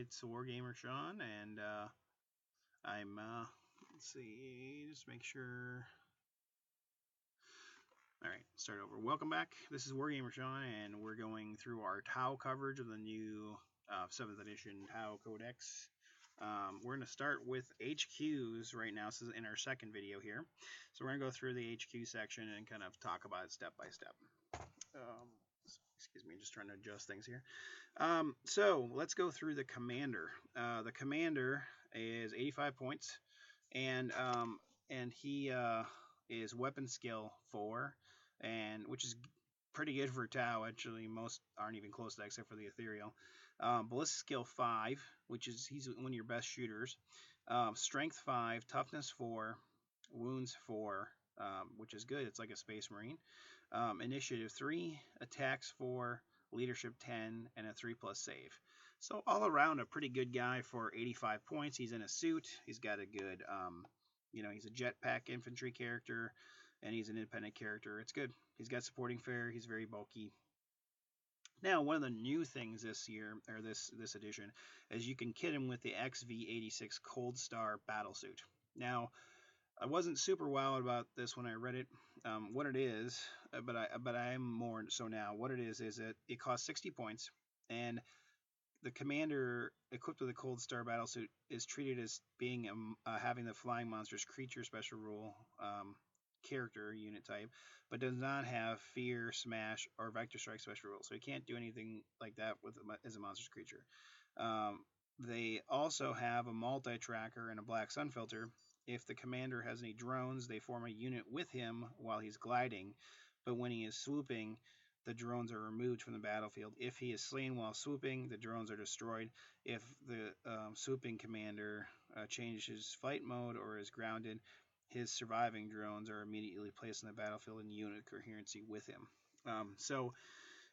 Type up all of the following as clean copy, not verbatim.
it's Wargamer Sean, and I'm, let's see, just make sure. Alright, start over. Welcome back. This is Wargamer Sean, and we're going through our Tau coverage of the new 7th edition Tau Codex. We're going to start with HQs right now. This is in our second video here. So we're going to go through the HQ section and kind of talk about it step by step. Excuse me, just trying to adjust things here. So let's go through the commander. The commander is 85 points, and he is weapon skill 4, and which is pretty good for Tau. Actually, most aren't even close to that except for the ethereal. Ballistic skill 5, which is he's one of your best shooters. Strength 5, toughness 4, wounds 4, which is good. It's like a space marine. Initiative 3, attacks 4, leadership 10, and a 3+ save. So all around a pretty good guy for 85 points. He's in a suit. He's got a good, he's a jetpack infantry character, and he's an independent character. It's good. He's got supporting fare. He's very bulky. Now, one of the new things this year, or this edition, is you can kit him with the XV86 Cold Star Battlesuit. Now, I wasn't super wild about this when I read it. What it is, but I am more so now. What it is that it costs 60 points, and the commander equipped with a Cold Star Battlesuit is treated as being having the Flying Monsters creature special rule character unit type, but does not have Fear, Smash, or Vector Strike special rules. So he can't do anything like that as a monster's creature. They also have a multi-tracker and a Black Sun filter. If the commander has any drones, they form a unit with him while he's gliding, but when he is swooping, the drones are removed from the battlefield. If he is slain while swooping, the drones are destroyed. If the swooping commander changes flight mode or is grounded, his surviving drones are immediately placed on the battlefield in unit coherency with him. So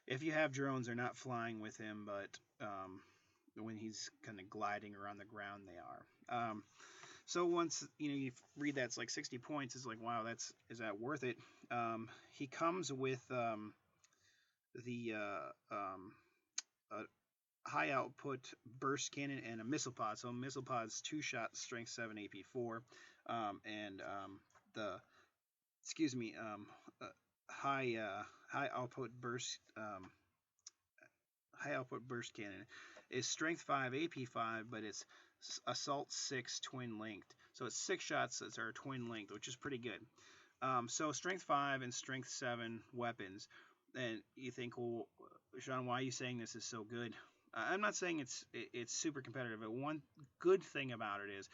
if you have drones, they're not flying with him, but when he's kind of gliding around the ground, they are. So once you read that's like 60 points, it's like, wow, is that worth it? He comes with the high output burst cannon and a missile pod. So missile pod's 2-shot, strength 7, AP 4, and the high output burst cannon is strength 5, AP 5, but it's assault 6, twin linked. So it's 6 shots that are twin linked, which is pretty good. So strength 5 and strength 7 weapons. And you think, well, Sean, why are you saying this is so good? I'm not saying it's super competitive, but one good thing about it is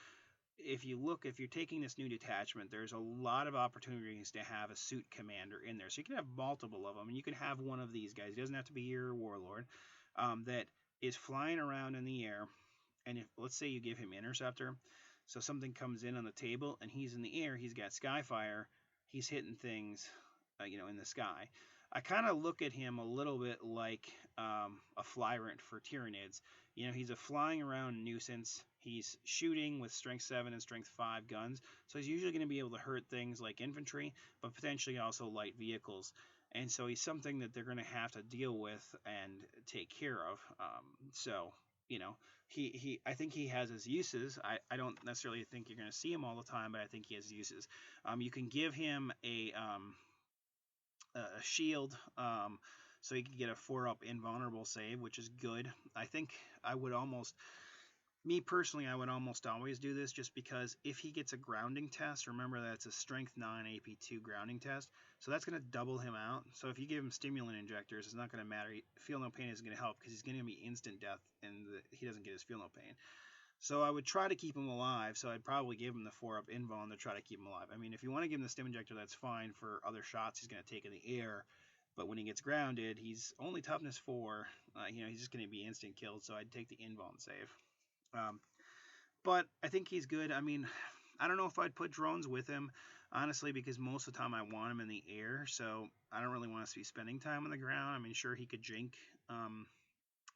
if you're taking this new detachment, there's a lot of opportunities to have a suit commander in there. So you can have multiple of them, and you can have one of these guys. He doesn't have to be your warlord, that is flying around in the air. And if, let's say you give him interceptor, so something comes in on the table and he's in the air, he's got skyfire, he's hitting things, in the sky. I kind of look at him a little bit like a Flyrant for Tyranids. He's a flying around nuisance. He's shooting with strength 7 and strength 5 guns, so he's usually going to be able to hurt things like infantry, but potentially also light vehicles. And so he's something that they're going to have to deal with and take care of. I think he has his uses. I don't necessarily think you're going to see him all the time, but I think he has uses. You can give him a shield, so he can get a 4-up invulnerable save, which is good. I think I would almost always do this, just because if he gets a grounding test, remember that's a strength 9 AP 2 grounding test, so that's going to double him out. So if you give him stimulant injectors, it's not going to matter. Feel no pain isn't going to help because he's going to be instant death, and he doesn't get his feel no pain. So I would try to keep him alive, so I'd probably give him the 4-up invuln to try to keep him alive. I mean, if you want to give him the stim injector, that's fine for other shots he's going to take in the air, but when he gets grounded, he's only toughness 4. He's just going to be instant killed, so I'd take the invuln save. But I think he's good. I mean, I don't know if I'd put drones with him, honestly, because most of the time I want him in the air, so I don't really want to be spending time on the ground. I mean, sure, he could jink,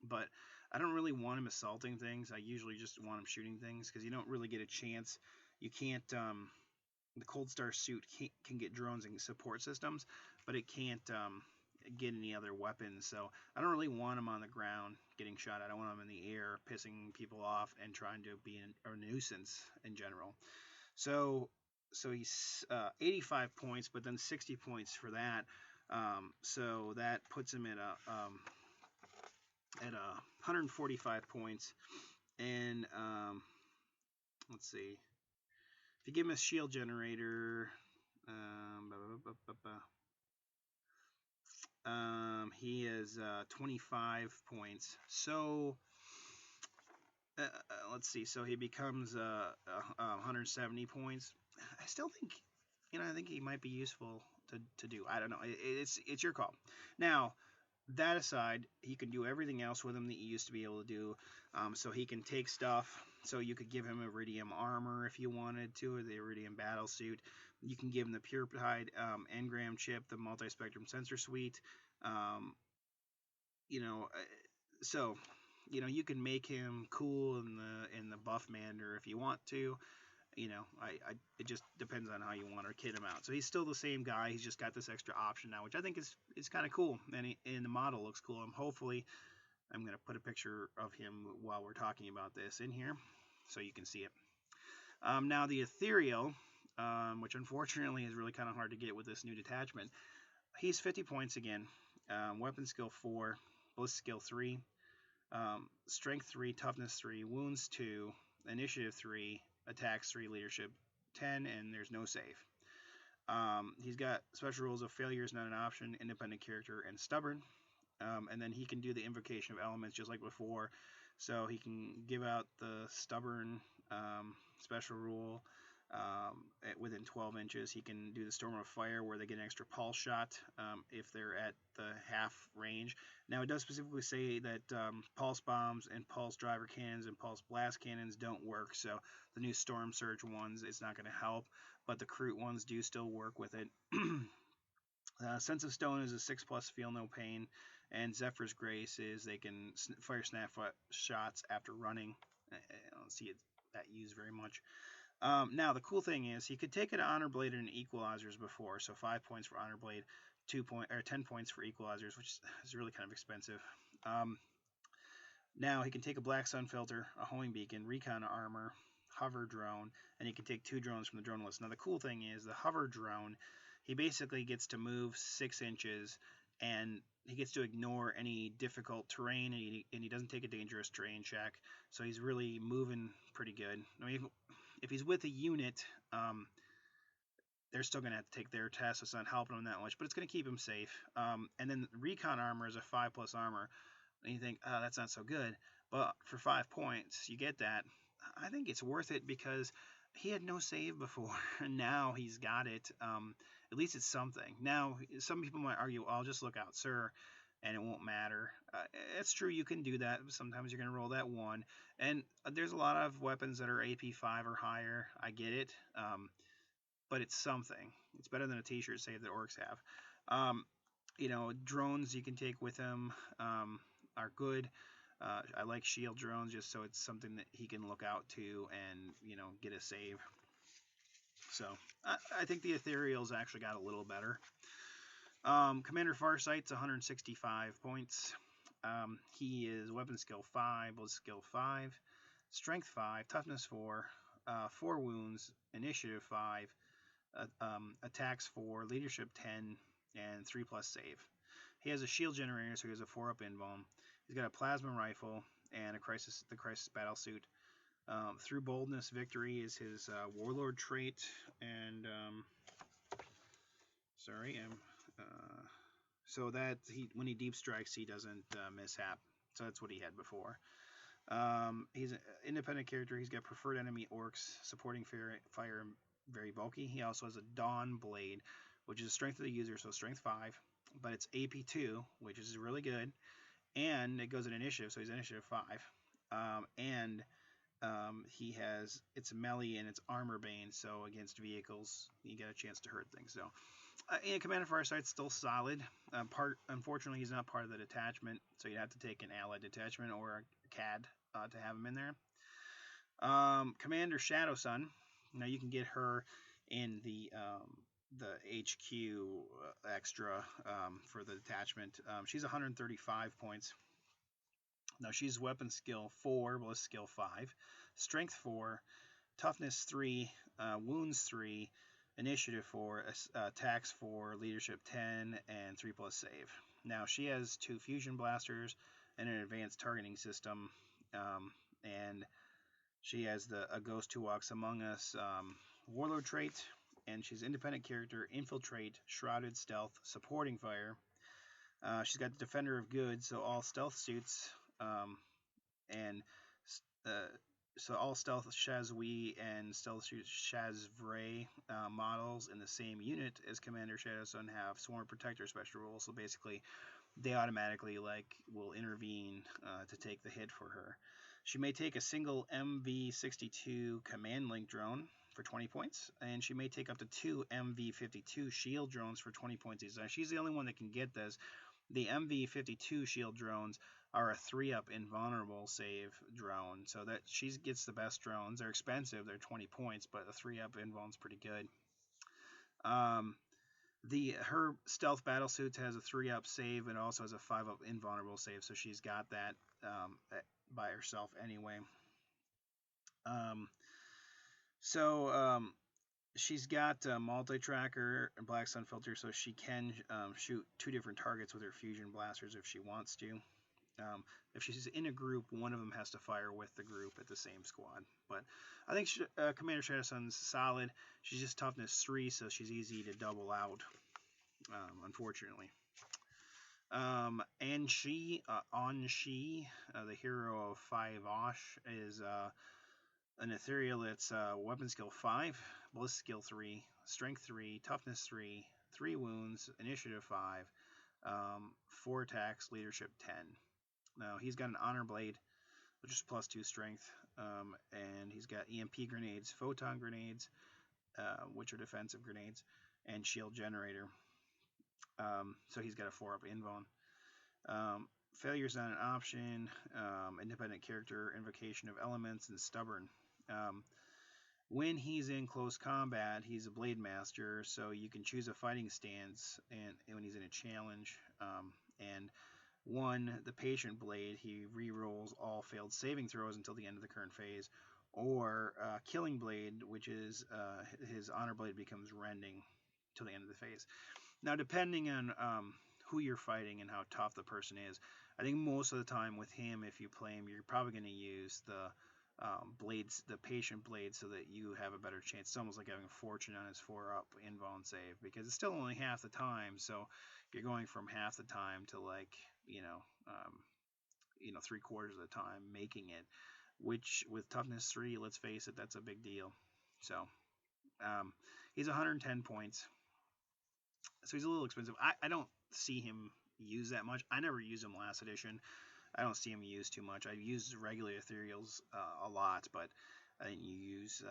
but I don't really want him assaulting things. I usually just want him shooting things because you don't really get a chance. You can't, the Cold Star suit can get drones and support systems, but it can't get any other weapons. So I don't really want him on the ground getting shot at. I want him in the air, pissing people off and trying to be a nuisance in general. So he's 85 points, but then 60 points for that. So that puts him at 145 points. And let's see, if you give him a shield generator, he is 25 points. So let's see. So he becomes 170 points. I still think, I think he might be useful to do. I don't know. It's your call. Now, that aside, he can do everything else with him that you used to be able to do. So he can take stuff. So you could give him Iridium armor if you wanted to, or the Iridium battle suit. You can give him the Purified engram chip, the multi-spectrum sensor suite. So you can make him cool in the buff mander if you want to. It just depends on how you want to kit him out. So he's still the same guy. He's just got this extra option now, which I think is kind of cool. And the model looks cool. Hopefully, I'm going to put a picture of him while we're talking about this in here, so you can see it. Now the ethereal, which unfortunately is really kind of hard to get with this new detachment. He's 50 points again. Weapon skill 4, ballistic skill 3, strength 3, toughness 3, wounds 2, initiative 3, attacks 3, leadership 10, and there's no save. He's got special rules of failure is not an option, independent character, and stubborn. And then he can do the invocation of elements just like before. So he can give out the stubborn special rule within 12 inches. He can do the storm of fire where they get an extra pulse shot if they're at the half range. Now it does specifically say that pulse bombs and pulse driver cannons and pulse blast cannons don't work. So the new storm surge ones, it's not going to help, but the Kroot ones do still work with it. Sense of Stone is a 6+ feel no pain, and Zephyr's Grace is they can fire snap shots after running. I don't see it that used very much. Now the cool thing is he could take it Honor Blade and Equalizers before, so 5 points for Honor Blade, 10 points for Equalizers, which is really kind of expensive. Now he can take a Black Sun Filter, a homing beacon, recon armor, hover drone, and he can take 2 drones from the drone list. Now the cool thing is the hover drone, he basically gets to move 6 inches, and he gets to ignore any difficult terrain, and he doesn't take a dangerous terrain check, so he's really moving pretty good. I mean, if he's with a unit, they're still going to have to take their test, so it's not helping him that much, but it's going to keep him safe. And then recon armor is a 5+ armor, and you think, oh, that's not so good, but for 5 points, you get that. I think it's worth it because he had no save before, and now he's got it. At least it's something. Now, some people might argue, I'll just look out, sir, and it won't matter. It's true, you can do that. Sometimes you're going to roll that 1. And there's a lot of weapons that are AP 5 or higher. I get it. But it's something. It's better than a t-shirt save that orcs have. Drones you can take with him are good. I like shield drones just so it's something that he can look out to and, get a save. So I think the Ethereal's actually got a little better. Commander Farsight's 165 points. He is weapon skill 5, ballistic skill 5, strength 5, toughness 4, 4 wounds, initiative 5, attacks 4, leadership 10, and 3+ save. He has a shield generator, so he has a 4+ invuln. He's got a plasma rifle and the crisis battle suit. Through boldness, victory is his warlord trait, and so that when he deep strikes, he doesn't mishap. So that's what he had before. He's an independent character. He's got preferred enemy orcs, supporting fire, very bulky. He also has a Dawn Blade, which is the strength of the user, so strength 5, but it's AP 2, which is really good, and it goes in initiative, so he's initiative 5. He has, it's melee and it's armor bane, so against vehicles you get a chance to hurt things. So Commander Farsight's still solid. Unfortunately, he's not part of the detachment, so you'd have to take an allied detachment or a CAD to have him in there. Commander Shadow Sun. Now you can get her in the the HQ extra for the detachment. She's 135 points. Now she's weapon skill 4, ballistic skill 5, strength 4, toughness 3, wounds 3, initiative 4, attacks 4, leadership 10, and 3+ save. Now she has 2 fusion blasters and an advanced targeting system, and she has a Ghost Who Walks Among Us warlord trait, and she's independent character, infiltrate, shrouded, stealth, supporting fire. She's got Defender of Good, so all stealth suits, and so all stealth Shazwi and stealth suit Shazvray models in the same unit as Commander Shadowsun have Sworn Protector special rules. So basically, they automatically will intervene to take the hit for her. She may take a single MV-62 command link drone for 20 points, and she may take up to 2 MV-52 shield drones for 20 points each. Now, she's the only one that can get this. The MV-52 shield drones are a 3-up invulnerable save drone, so that she gets the best drones. They're expensive, they're 20 points, but a 3-up invuln's pretty good. Her stealth battlesuit has a 3-up save and also has a 5-up invulnerable save, so she's got that by herself anyway. She's got multi-tracker and black sun filter, so she can shoot 2 different targets with her fusion blasters if she wants to. If she's in a group, one of them has to fire with the group at the same squad. But I think Commander Shadowsun's solid. She's just toughness 3, so she's easy to double out, unfortunately. Anshi, the hero of 5 Osh, is an ethereal that's weapon skill 5, ballistic skill 3, strength 3, toughness 3, 3 wounds, initiative 5, 4 attacks, leadership 10. Now he's got an honor blade, which is +2 strength, and he's got EMP grenades, photon grenades, which are defensive grenades, and shield generator. So he's got a 4-up invuln. Failure's not an option. Independent character, invocation of elements, and stubborn. When he's in close combat, he's a blade master, so you can choose a fighting stance, and when he's in a challenge, and the patient blade, he re-rolls all failed saving throws until the end of the current phase, or killing blade, which is his honor blade becomes rending till the end of the phase. Now, depending on who you're fighting and how tough the person is, I think most of the time with him, if you play him, you're probably going to use the blades, the patient blade, so that you have a better chance. It's almost like having a fortune on his 4-up invuln save, because it's still only half the time, so you're going from half the time to 3/4 of the time making it, which with toughness 3, let's face it, that's a big deal. So he's 110 points, so he's a little expensive. I don't see him use that much. I never used him last edition. I don't see him used too much. I've used regular ethereals a lot, but I didn't use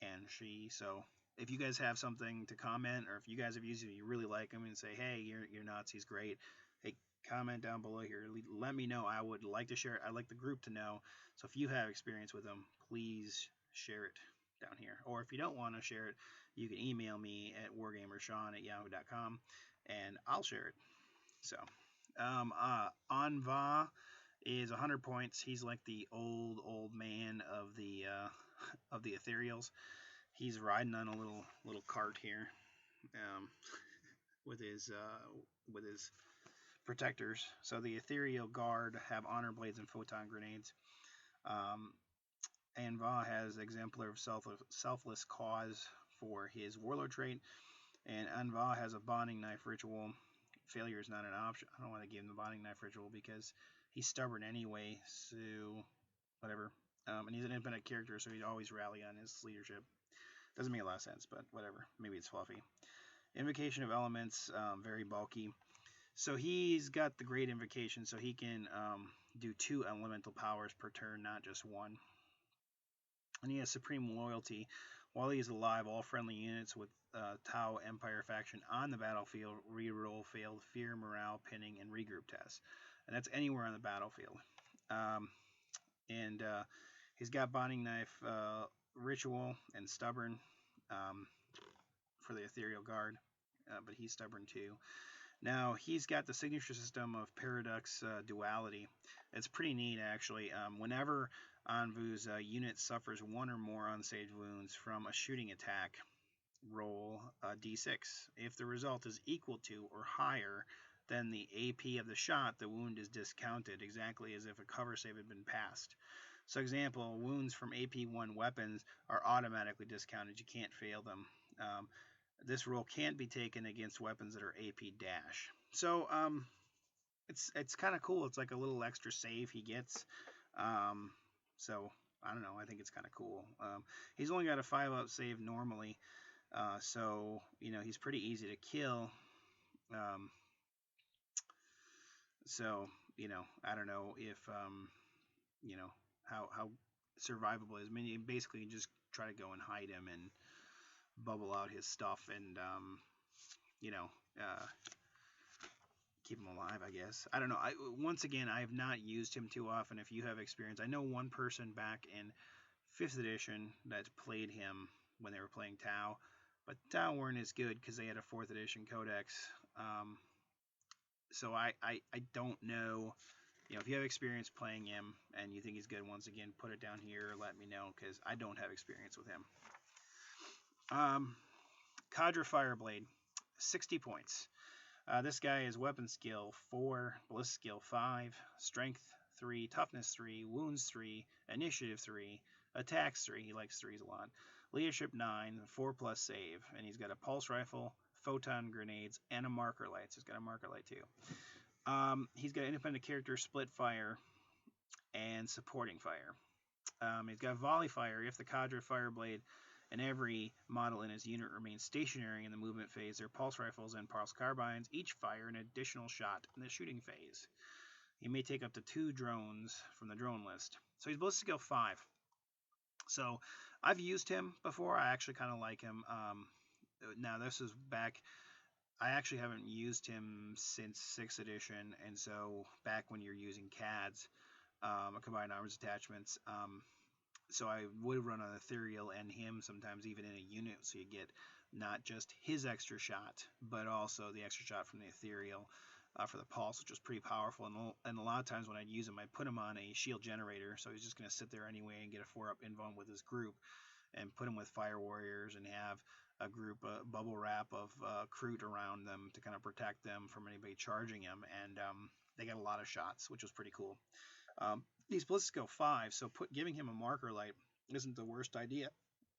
Anshi. So if you guys have something to comment, or if you guys have used him, you really like him, and say, hey, you're nuts, he's great, hey, comment down below here. Let me know. I would like to share it. I'd like the group to know. So if you have experience with him, please share it down here. Or if you don't want to share it, you can email me at wargamershawn@yahoo.com, and I'll share it. So Anva is 100 points. He's like the old man of the ethereals. He's riding on a little cart here, with his protectors. So the ethereal guard have honor blades and photon grenades. Anva has exemplar of selfless cause for his warlord trait, and Anva has a bonding knife ritual. Failure is not an option. I don't want to give him the bonding knife ritual because he's stubborn anyway, so whatever. And he's an independent character, so he'd always rally on his leadership. Doesn't make a lot of sense, but whatever. Maybe it's fluffy. Invocation of elements, very bulky. So he's got the great invocation, so he can do 2 elemental powers per turn, not just 1. And he has supreme loyalty. While he is alive, all friendly units with Tau Empire faction on the battlefield reroll failed fear, morale, pinning, and regroup tests. And that's anywhere on the battlefield. He's got bonding knife ritual and stubborn for the Ethereal Guard, but he's stubborn too. Now, he's got the signature system of Paradox Duality. It's pretty neat, actually. Whenever Envu's unit suffers one or more unsaved wounds from a shooting attack, roll a d6. If the result is equal to or higher than the AP of the shot, the wound is discounted, exactly as if a cover save had been passed. So, example, wounds from AP1 weapons are automatically discounted. You can't fail them. This roll can't be taken against weapons that are AP dash. So it's kind of cool. It's like a little extra save he gets. So I don't know. I think it's kind of cool. He's only got a 5-up save normally, so he's pretty easy to kill. So I don't know if how survivable it is. I mean, you basically just try to go and hide him and bubble out his stuff and keep him alive, I guess. I don't know. Once again, I have not used him too often. If you have experience, I know one person back in 5th edition that played him when they were playing Tau, but Tau weren't as good because they had a 4th edition Codex. So I don't know. If you have experience playing him and you think he's good, once again, put it down here. Let me know, because I don't have experience with him. Cadre Fireblade, 60 points. This guy is weapon skill 4, ballistic skill 5, strength 3, toughness 3, wounds 3, initiative 3, attacks 3. He likes 3s a lot. Leadership 9, 4+ save, and he's got a pulse rifle, photon grenades, and a marker light. So he's got a marker light too. He's got independent character, split fire, and supporting fire. He's got volley fire if the Cadre Fireblade and every model in his unit remains stationary in the movement phase. Their pulse rifles and pulse carbines each fire an additional shot in the shooting phase. He may take up to 2 drones from the drone list. So he's ballistic skill 5. So I've used him before. I actually kind of like him. Now this is back. I actually haven't used him since 6th edition, and so back when you're using CADs, combined arms attachments. So I would run an Ethereal and him sometimes even in a unit, so you get not just his extra shot, but also the extra shot from the Ethereal for the pulse, which was pretty powerful. And a lot of times when I'd use him, I'd put him on a shield generator, so he's just going to sit there anyway and get a 4-up invuln with his group, and put him with Fire Warriors and have a group, bubble wrap of Kroot around them to kind of protect them from anybody charging him, and they got a lot of shots, which was pretty cool. He's ballistic skill 5, so giving him a marker light isn't the worst idea.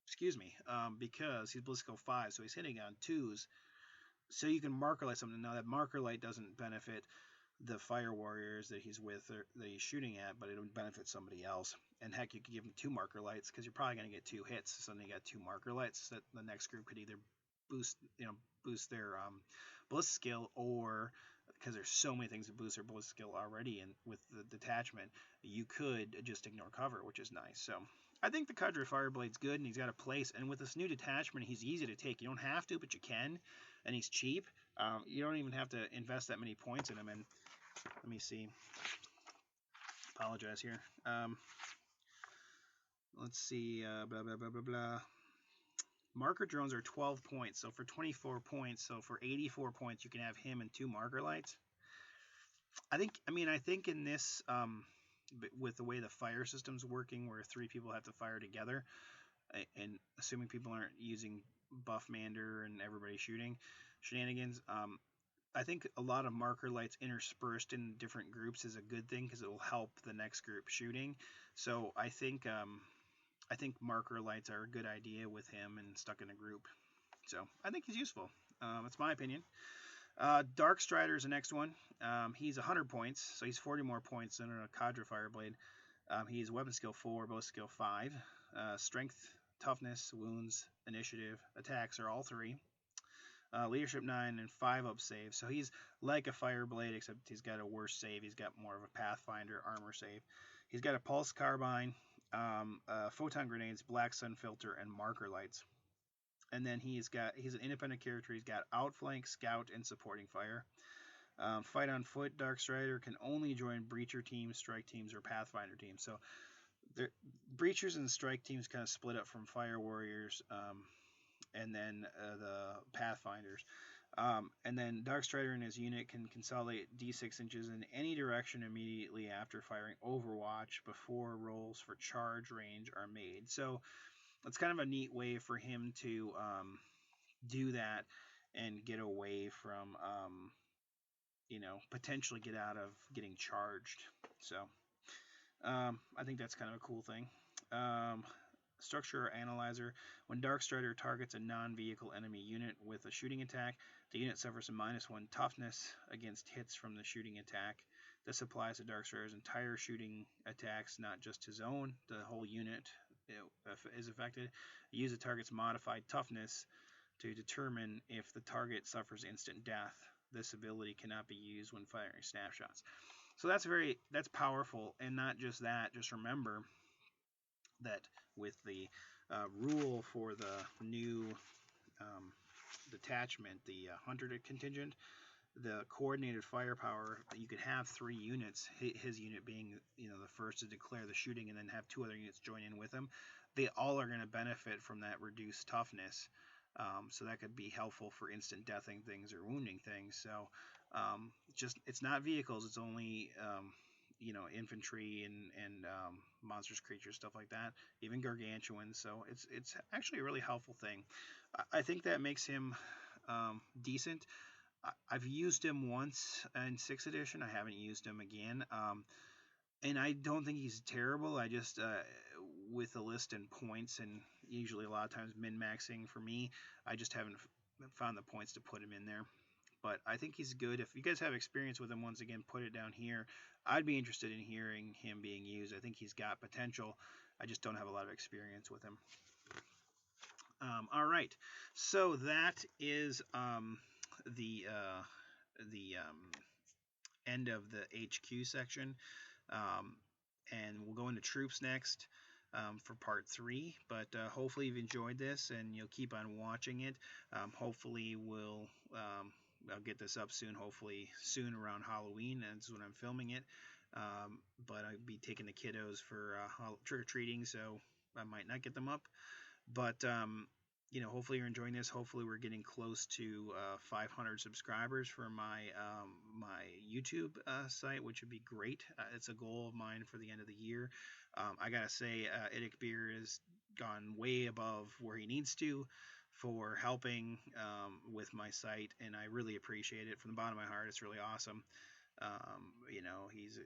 Excuse me, because he's ballistic skill 5, so he's hitting on 2s. So you can marker light something. Now that marker light doesn't benefit the Fire Warriors that he's with or that he's shooting at, but it would benefit somebody else. And heck, you could give him 2 marker lights because you're probably going to get 2 hits. So then you got 2 marker lights that the next group could either boost their ballistic skill, or because there's so many things that boost their ballistic skill already, and with the detachment, you could just ignore cover, which is nice. So I think the Cadre Fireblade's good, and he's got a place. And with this new detachment, he's easy to take. You don't have to, but you can, and he's cheap. You don't even have to invest that many points in him. And let me see. Apologize here. Let's see. Blah blah blah blah blah. Marker drones are 12 points, so for 24 points, so for 84 points, you can have him and 2 marker lights. I think in this, with the way the fire system's working, where 3 people have to fire together, and assuming people aren't using buff Mander and everybody shooting shenanigans, I think a lot of marker lights interspersed in different groups is a good thing, because it will help the next group shooting. So I think marker lights are a good idea with him and stuck in a group. So I think he's useful. That's my opinion. Dark Strider is the next one. He's 100 points, so he's 40 more points than a Cadre Fireblade. He's weapon skill 4, ballistic skill 5. Strength, toughness, wounds, initiative, attacks are all 3. Leadership 9 and 5-up save. So he's like a Fireblade, except he's got a worse save. He's got more of a Pathfinder armor save. He's got a pulse carbine, photon grenades, black sun filter, and marker lights. And then he's an independent character. He's got outflank, scout, and supporting fire. Fight on foot, Dark Strider can only join breacher teams, strike teams, or pathfinder teams. So breachers and strike teams kind of split up from Fire Warriors. and then the Pathfinders. And then Darkstrider and his unit can consolidate D6 inches in any direction immediately after firing Overwatch before rolls for charge range are made. So it's kind of a neat way for him to do that and get away from, potentially get out of getting charged. So I think that's kind of a cool thing. Structure Analyzer. When Darkstrider targets a non-vehicle enemy unit with a shooting attack, the unit suffers a -1 toughness against hits from the shooting attack. This applies to Darkstrider's entire shooting attacks, not just his own. The whole unit is affected. Use the target's modified toughness to determine if the target suffers instant death. This ability cannot be used when firing snapshots. So that's powerful, and not just that. Just remember that with the rule for the new detachment, the Hunter contingent, the coordinated firepower, you could have 3 units, his unit being the first to declare the shooting, and then have 2 other units join in with him. They all are going to benefit from that reduced toughness. So that could be helpful for instant deathing things or wounding things. So it's not vehicles, it's only infantry and monstrous creatures, stuff like that, even gargantuans. So it's actually a really helpful thing. I think that makes him decent. I've used him once in 6th edition. I haven't used him again. And I don't think he's terrible. I just, with the list and points, and usually a lot of times min-maxing for me, I just haven't found the points to put him in there. But I think he's good. If you guys have experience with him, once again, put it down here. I'd be interested in hearing him being used. I think he's got potential. I just don't have a lot of experience with him. All right. So that is the end of the HQ section. And we'll go into troops next for part 3. But hopefully you've enjoyed this and you'll keep on watching it. Hopefully I'll get this up soon. Hopefully soon around Halloween. That's when I'm filming it. But I'll be taking the kiddos for trick-or-treating, so I might not get them up. But hopefully you're enjoying this. Hopefully we're getting close to 500 subscribers for my YouTube site, which would be great. It's a goal of mine for the end of the year. I gotta say, Idic Beer has gone way above where he needs to for helping with my site, and I really appreciate it from the bottom of my heart. It's really awesome.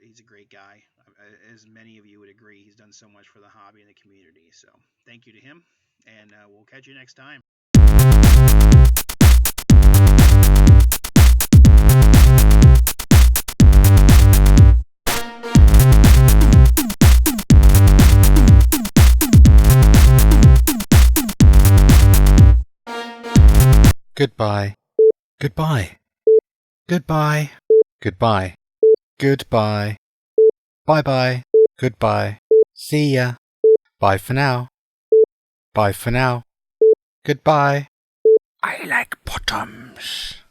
He's a great guy. As many of you would agree, he's done so much for the hobby and the community. So thank you to him, and we'll catch you next time. Goodbye. Goodbye. Goodbye. Goodbye. Goodbye. Bye-bye. Goodbye. See ya. Bye for now. Bye for now. Goodbye. I like bottoms.